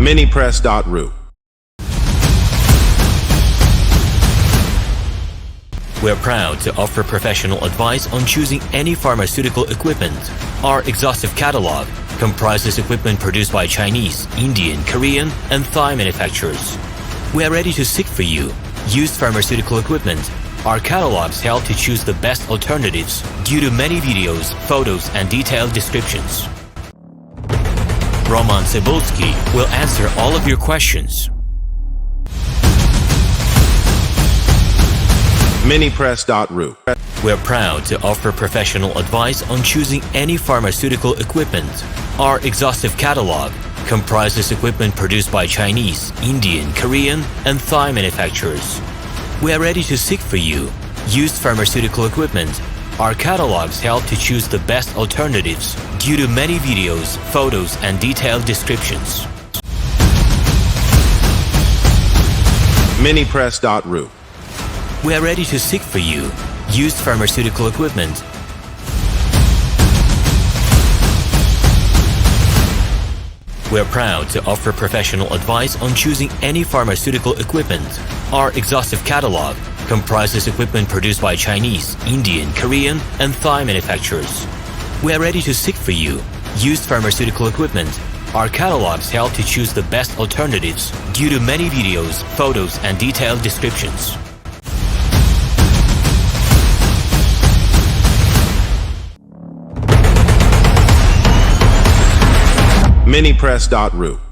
Minipress.ru. We're proud to offer professional advice on choosing any pharmaceutical equipment. Our exhaustive catalog comprises equipment produced by Chinese, Indian, Korean, and Thai manufacturers. We are ready to seek for you used pharmaceutical equipment. Our catalogs help to choose the best alternatives due to many videos, photos, and detailed descriptions. RomanTsibulsky will answer all of your questions. Minipress.ru. We're proud to offer professional advice on choosing any pharmaceutical equipment. Our exhaustive catalog comprises equipment produced by Chinese, Indian, Korean, and Thai manufacturers. We are ready to seek for you used pharmaceutical equipment. Our catalogs help to choose the best alternatives due to many videos, photos, and detailed descriptions. Minipress.ru. We are ready to seek for you used pharmaceutical equipment. We're proud to offer professional advice on choosing any pharmaceutical equipment. Our exhaustive catalog comprises equipment produced by Chinese, Indian, Korean, and Thai manufacturers. We are ready to seek for you used pharmaceutical equipment. Our catalogs help to choose the best alternatives due to many videos, photos, and detailed descriptions. Minipress.ru.